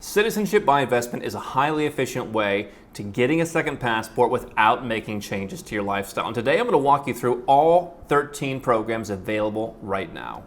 Citizenship by investment is a highly efficient way to getting a second passport without making changes to your lifestyle. And today I'm going to walk you through all 13 programs available right now.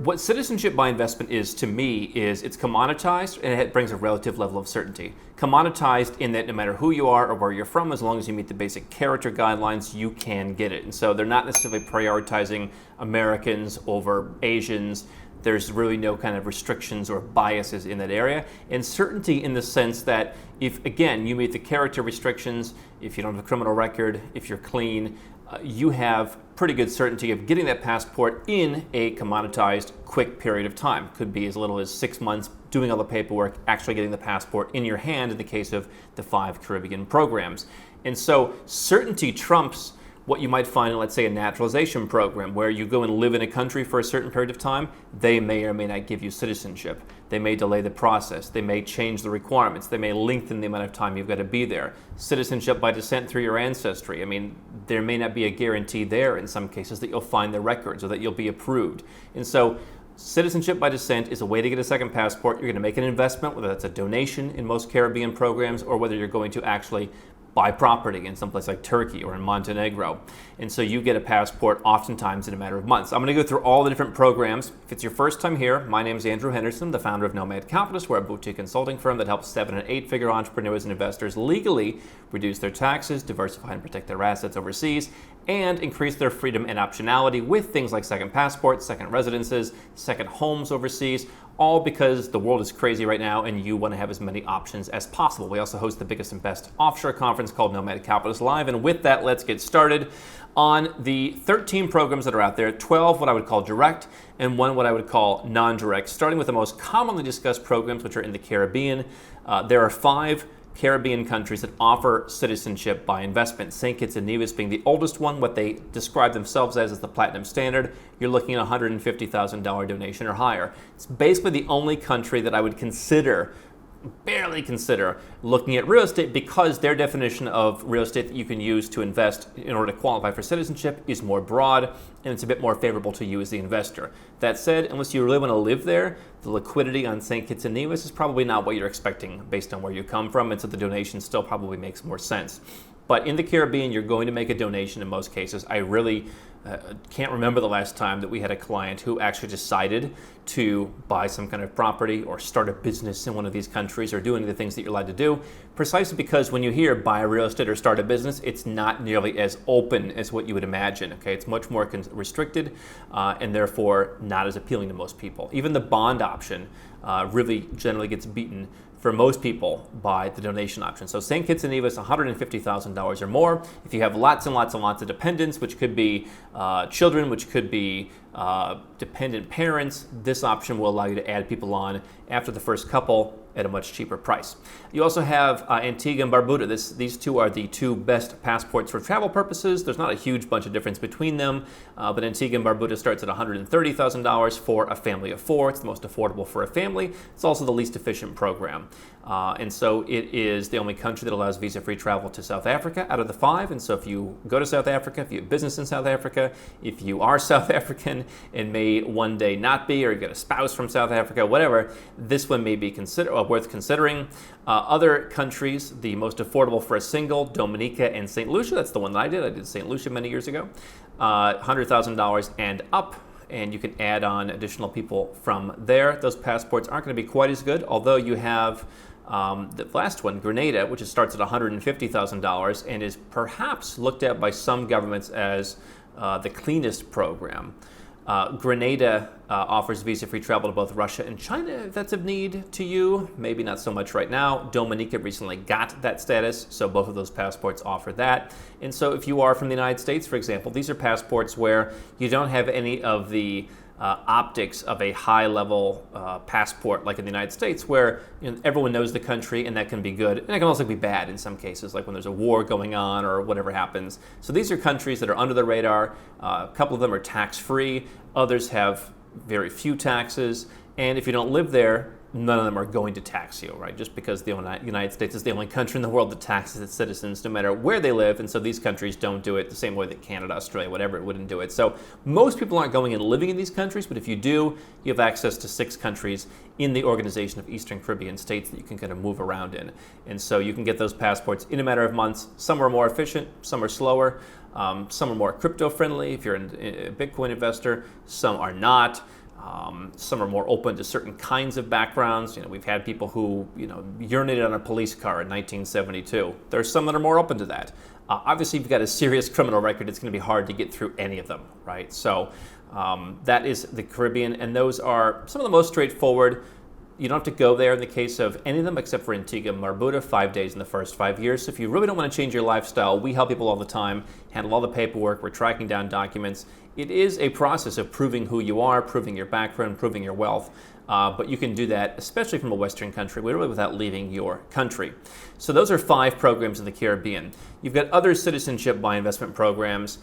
What citizenship by investment is to me is it's commoditized and it brings a relative level of certainty. Commoditized in that no matter who you are or where you're from, as long as you meet the basic character guidelines, you can get it. And so they're not necessarily prioritizing Americans over Asians. There's really no kind of restrictions or biases in that area. And certainty in the sense that if, again, you meet the character restrictions, if you don't have a criminal record, if you're clean, you have pretty good certainty of getting that passport in a commoditized, quick period of time. Could be as little as 6 months doing all the paperwork, actually getting the passport in your hand in the case of the 5 Caribbean programs. And so certainty trumps what you might find in, let's say, a naturalization program where you go and live in a country for a certain period of time. They may or may not give you citizenship. They may delay the process. They may change the requirements. They may lengthen the amount of time you've got to be there. Citizenship by descent through your ancestry. I mean, there may not be a guarantee there in some cases that you'll find the records or that you'll be approved. And so citizenship by descent is a way to get a second passport. You're going to make an investment, whether that's a donation in most Caribbean programs or whether you're going to actually buy property in someplace like Turkey or in Montenegro. And so you get a passport oftentimes in a matter of months. I'm going to go through all the different programs. If it's your first time here, my name is Andrew Henderson, the founder of Nomad Capitalist. We're a boutique consulting firm that helps 7- and 8-figure entrepreneurs and investors legally reduce their taxes, diversify and protect their assets overseas, and increase their freedom and optionality with things like second passports, second residences, second homes overseas, all because the world is crazy right now and you want to have as many options as possible. We also host the biggest and best offshore conference called Nomad Capitalist Live. And with that, let's get started on the 13 programs that are out there, 12 what I would call direct and 1 what I would call non-direct, starting with the most commonly discussed programs, which are in the Caribbean. There are 5 Caribbean countries that offer citizenship by investment. St. Kitts and Nevis being the oldest one. What they describe themselves as is the platinum standard. You're looking at a $150,000 donation or higher. It's basically the only country that I would barely consider looking at real estate because their definition of real estate that you can use to invest in order to qualify for citizenship is more broad and it's a bit more favorable to you as the investor. That said, unless you really want to live there, the liquidity on St. Kitts and Nevis is probably not what you're expecting based on where you come from, and so the donation still probably makes more sense. But in the Caribbean, you're going to make a donation in most cases. I really can't remember the last time that we had a client who actually decided to buy some kind of property or start a business in one of these countries or do any of the things that you're allowed to do, precisely because when you hear buy real estate or start a business, it's not nearly as open as what you would imagine. Okay, it's much more restricted and therefore not as appealing to most people. Even the bond option really generally gets beaten for most people by the donation option. So St. Kitts and Nevis, $150,000 or more. If you have lots and lots and lots of dependents, which could be children, which could be dependent parents, this option will allow you to add people on after the first couple at a much cheaper price. You also have Antigua and Barbuda. These two are the 2 best passports for travel purposes. There's not a huge bunch of difference between them, but Antigua and Barbuda starts at $130,000 for a family of 4. It's the most affordable for a family. It's also the least efficient program. And so it is the only country that allows visa-free travel to South Africa out of the 5. And so if you go to South Africa, if you have business in South Africa, if you are South African and may one day not be, or you've got a spouse from South Africa, whatever, this one may be worth considering. Other countries, the most affordable for a single, Dominica and St. Lucia. That's the one that I did. I did St. Lucia many years ago. $100,000 and up. And you can add on additional people from there. Those passports aren't going to be quite as good, although you have the last one, Grenada, which starts at $150,000 and is perhaps looked at by some governments as the cleanest program. Grenada offers visa-free travel to both Russia and China if that's of need to you. Maybe not so much right now. Dominica recently got that status, so both of those passports offer that. And so if you are from the United States, for example, these are passports where you don't have any of the optics of a high-level passport like in the United States where everyone knows the country and that can be good. And it can also be bad in some cases, like when there's a war going on or whatever happens. So these are countries that are under the radar. A couple of them are tax-free. Others have very few taxes. And if you don't live there, none of them are going to tax you, right? Just because the United States is the only country in the world that taxes its citizens no matter where they live, and so these countries don't do it the same way that Canada, Australia, whatever, it wouldn't do it. So most people aren't going and living in these countries, but if you do, you have access to 6 countries in the Organization of Eastern Caribbean States that you can kind of move around in. And so you can get those passports in a matter of months. Some are more efficient, some are slower, some are more crypto-friendly if you're a Bitcoin investor, some are not. Some are more open to certain kinds of backgrounds. We've had people who, urinated on a police car in 1972. There's some that are more open to that. Obviously, if you've got a serious criminal record, it's going to be hard to get through any of them, right? So that is the Caribbean, and those are some of the most straightforward. You don't have to go there in the case of any of them except for Antigua and Barbuda, 5 days in the first 5 years. So if you really don't want to change your lifestyle, we help people all the time, handle all the paperwork, we're tracking down documents. It is a process of proving who you are, proving your background, proving your wealth. But you can do that, especially from a Western country, literally without leaving your country. So those are 5 programs in the Caribbean. You've got other citizenship by investment programs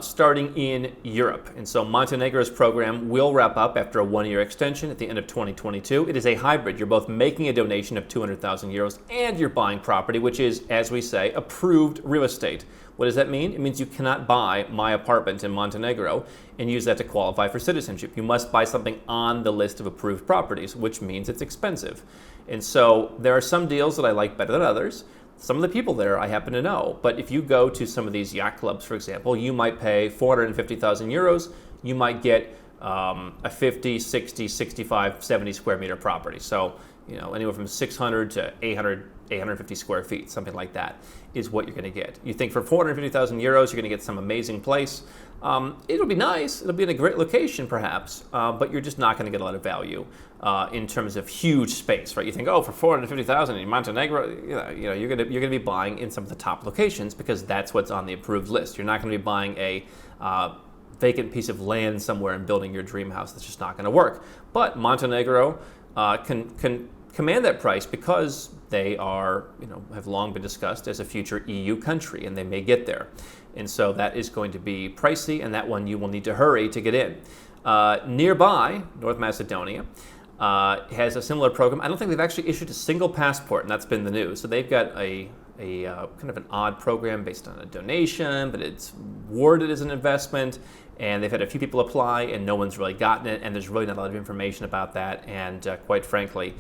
starting in Europe. And so Montenegro's program will wrap up after a 1-year extension at the end of 2022. It is a hybrid. You're both making a donation of 200,000 euros and you're buying property, which is, as we say, approved real estate. What does that mean? It means you cannot buy my apartment in Montenegro and use that to qualify for citizenship. You must buy something on the list of approved properties, which means it's expensive. And so there are some deals that I like better than others. Some of the people there I happen to know. But if you go to some of these yacht clubs, for example, you might pay 450,000 euros. You might get a 50, 60, 65, 70 square meter property. So, anywhere from 600 to 800, 850 square feet, something like that is what you're going to get. You think for 450,000 euros, you're going to get some amazing place. It'll be nice. It'll be in a great location, perhaps, but you're just not going to get a lot of value in terms of huge space, right? You think, for 450,000 in Montenegro, you're going to be buying in some of the top locations because that's what's on the approved list. You're not going to be buying a vacant piece of land somewhere and building your dream house. That's just not going to work. But Montenegro can command that price because they are, have long been discussed as a future EU country, and they may get there. And so that is going to be pricey, and that one you will need to hurry to get in. Nearby, North Macedonia has a similar program. I don't think they've actually issued a single passport, and that's been the news. So they've got a kind of an odd program based on a donation, but it's worded as an investment, and they've had a few people apply, and no one's really gotten it, and there's really not a lot of information about that, and quite frankly,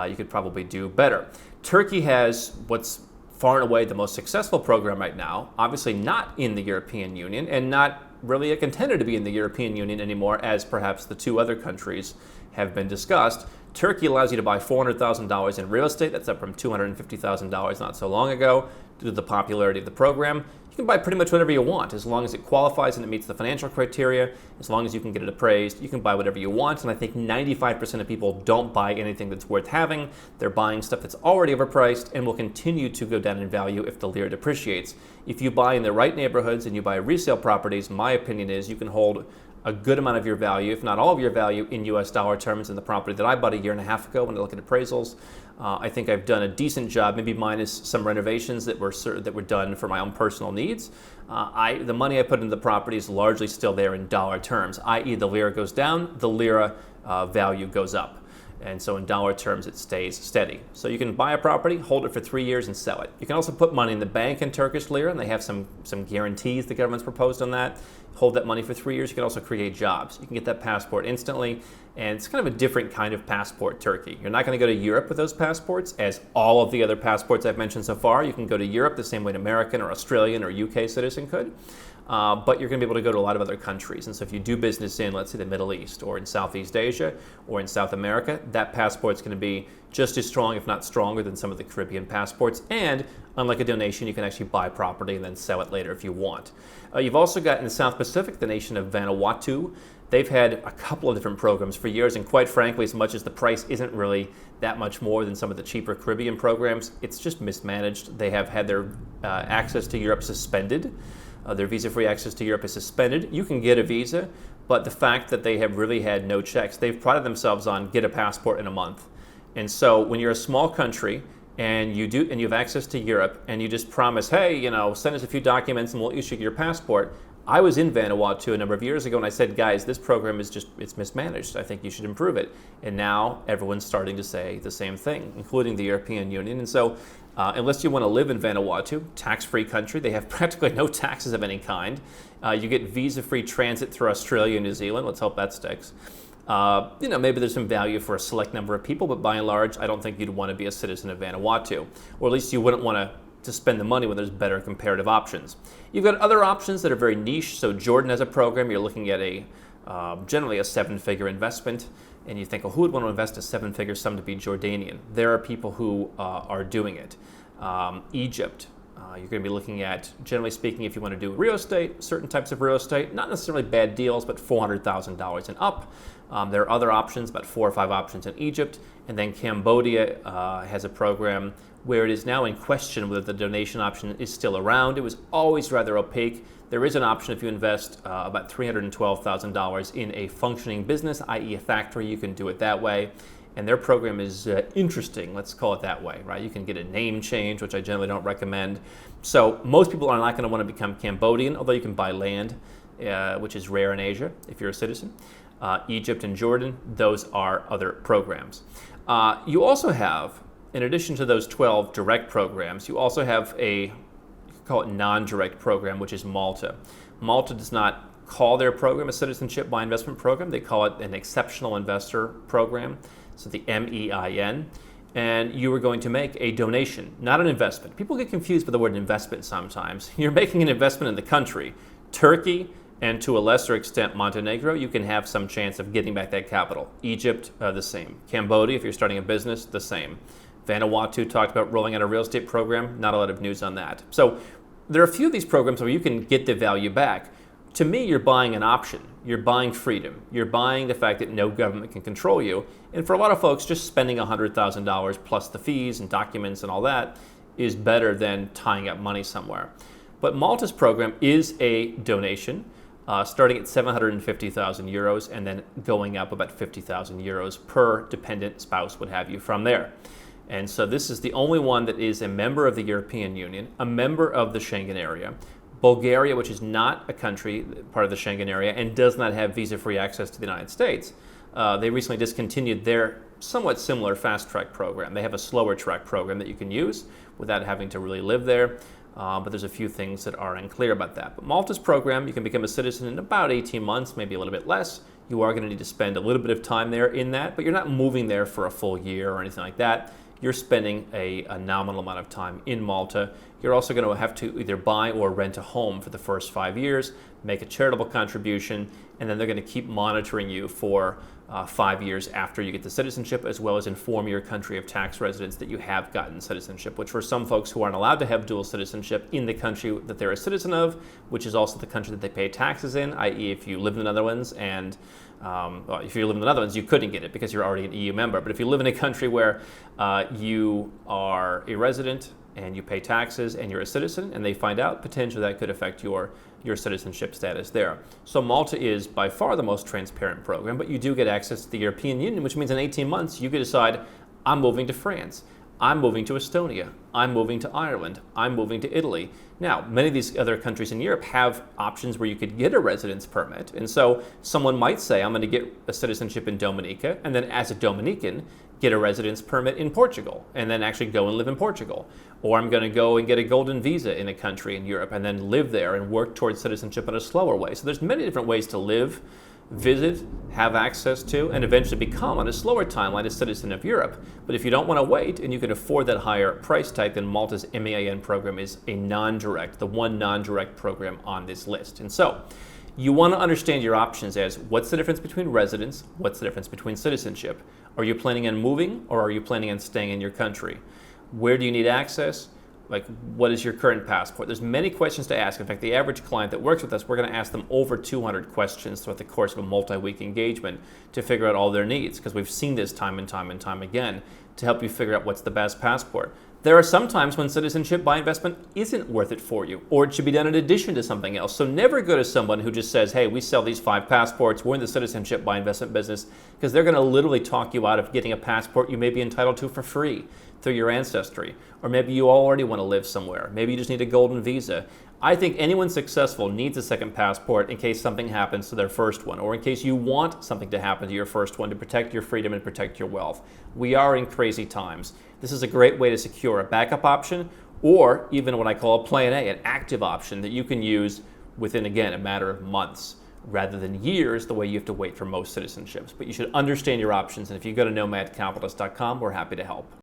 you could probably do better. Turkey has what's far and away the most successful program right now, obviously not in the European Union, and not really a contender to be in the European Union anymore, as perhaps the 2 other countries have been discussed. Turkey allows you to buy $400,000 in real estate. That's up from $250,000 not so long ago due to the popularity of the program. You can buy pretty much whatever you want as long as it qualifies and it meets the financial criteria, as long as you can get it appraised. You can buy whatever you want, and I think 95% of people don't buy anything that's worth having. They're buying stuff that's already overpriced and will continue to go down in value if the lira depreciates. If you buy in the right neighborhoods and you buy resale properties, my opinion is you can hold a good amount of your value, if not all of your value, in US dollar terms in the property that I bought a year and a half ago when I look at appraisals. I think I've done a decent job, maybe minus some renovations that were done for my own personal needs. The money I put into the property is largely still there in dollar terms, i.e. the lira goes down, the lira value goes up. And so in dollar terms, it stays steady. So you can buy a property, hold it for 3 years, and sell it. You can also put money in the bank in Turkish lira, and they have some guarantees the government's proposed on that. Hold that money for 3 years. You can also create jobs. You can get that passport instantly, and it's kind of a different kind of passport, Turkey. You're not going to go to Europe with those passports, as all of the other passports I've mentioned so far. You can go to Europe the same way an American or Australian or UK citizen could. But you're going to be able to go to a lot of other countries. And so if you do business in, let's say, the Middle East or in Southeast Asia or in South America, that passport's going to be just as strong, if not stronger, than some of the Caribbean passports. And unlike a donation, you can actually buy property and then sell it later if you want. You've also got in the South Pacific, the nation of Vanuatu. They've had a couple of different programs for years, and quite frankly, as much as the price isn't really that much more than some of the cheaper Caribbean programs, it's just mismanaged. They have had their access to Europe suspended. Their visa-free access to Europe is suspended. You can get a visa, but the fact that they have really had no checks, they've prided themselves on get a passport in a month. And so when you're a small country and you have access to Europe and you just promise, hey, send us a few documents and we'll issue your passport, I was in Vanuatu a number of years ago and I said, guys, this program is it's mismanaged. I think you should improve it. And now everyone's starting to say the same thing, including the European Union. And so unless you want to live in Vanuatu, tax-free country, they have practically no taxes of any kind. You get visa-free transit through Australia and New Zealand. Let's hope that sticks. Maybe there's some value for a select number of people, but by and large, I don't think you'd want to be a citizen of Vanuatu. Or at least you wouldn't want to spend the money when there's better comparative options. You've got other options that are very niche. So Jordan has a program. You're looking at generally a 7-figure investment. And you think, well, who would want to invest a 7-figure sum to be Jordanian? There are people who are doing it. Egypt, you're going to be looking at, generally speaking, if you want to do real estate, certain types of real estate, not necessarily bad deals, but $400,000 and up. There are other options, about 4 or 5 options in Egypt. And then Cambodia has a program where it is now in question whether the donation option is still around. It was always rather opaque. There is an option if you invest about $312,000 in a functioning business, i.e. a factory. You can do it that way. And their program is interesting, let's call it that way, right? You can get a name change, which I generally don't recommend. So most people are not going to want to become Cambodian, although you can buy land, which is rare in Asia if you're a citizen. Egypt and Jordan, those are other programs. You also have, in addition to those 12 direct programs, you also have call it non-direct program, which is Malta. Malta does not call their program a Citizenship by Investment program. They call it an Exceptional Investor Program, so the MEIN. And you are going to make a donation, not an investment. People get confused by the word investment sometimes. You're making an investment in the country. Turkey, and to a lesser extent Montenegro, you can have some chance of getting back that capital. Egypt, the same. Cambodia, if you're starting a business, the same. Vanuatu talked about rolling out a real estate program. Not a lot of news on that. So there are a few of these programs where you can get the value back. To me, you're buying an option. You're buying freedom. You're buying the fact that no government can control you. And for a lot of folks, just spending $100,000 plus the fees and documents and all that is better than tying up money somewhere. But Malta's program is a donation, starting at 750,000 euros and then going up about 50,000 euros per dependent spouse, what have you, from there. And so this is the only one that is a member of the European Union, a member of the Schengen area. Bulgaria, which is not a country, part of the Schengen area, and does not have visa-free access to the United States. They recently discontinued their somewhat similar fast-track program. They have a slower track program that you can use without having to really live there. But there's a few things that are unclear about that. But Malta's program, you can become a citizen in about 18 months, maybe a little bit less. You are going to need to spend a little bit of time there in that, but you're not moving there for a full year or anything like that. You're spending a nominal amount of time in Malta. You're also going to have to either buy or rent a home for the first 5 years, make a charitable contribution, and then they're going to keep monitoring you for 5 years after you get the citizenship, as well as inform your country of tax residence that you have gotten citizenship, which for some folks who aren't allowed to have dual citizenship in the country that they're a citizen of, which is also the country that they pay taxes in, i.e. if you live in the Netherlands and if you live in the Netherlands, you couldn't get it because you're already an EU member. But if you live in a country where you are a resident and you pay taxes and you're a citizen and they find out, potentially that could affect your citizenship status there. So Malta is by far the most transparent program, but you do get access to the European Union, which means in 18 months you could decide, I'm moving to France, I'm moving to Estonia, I'm moving to Ireland, I'm moving to Italy. Now, many of these other countries in Europe have options where you could get a residence permit. And so someone might say, I'm going to get a citizenship in Dominica, and then as a Dominican, get a residence permit in Portugal, and then actually go and live in Portugal. Or I'm going to go and get a golden visa in a country in Europe, and then live there and work towards citizenship in a slower way. So there's many different ways to live, visit, have access to, and eventually become on a slower timeline a citizen of Europe. But if you don't want to wait and you can afford that higher price tag, then Malta's MEIN program is a non-direct, the one non-direct program on this list. And so you want to understand your options as what's the difference between residence, what's the difference between citizenship? Are you planning on moving or are you planning on staying in your country? Where do you need access? Like, what is your current passport? There's many questions to ask. In fact, the average client that works with us, we're going to ask them over 200 questions throughout the course of a multi-week engagement to figure out all their needs, because we've seen this time and time and time again to help you figure out what's the best passport. There are some times when citizenship by investment isn't worth it for you, or it should be done in addition to something else. So never go to someone who just says, hey, we sell these 5 passports, we're in the citizenship by investment business, because they're going to literally talk you out of getting a passport you may be entitled to for free through your ancestry. Or maybe you already want to live somewhere. Maybe you just need a golden visa. I think anyone successful needs a second passport in case something happens to their first one, or in case you want something to happen to your first one to protect your freedom and protect your wealth. We are in crazy times. This is a great way to secure a backup option, or even what I call a plan A, an active option that you can use within, again, a matter of months, rather than years, the way you have to wait for most citizenships. But you should understand your options, and if you go to nomadcapitalist.com, we're happy to help.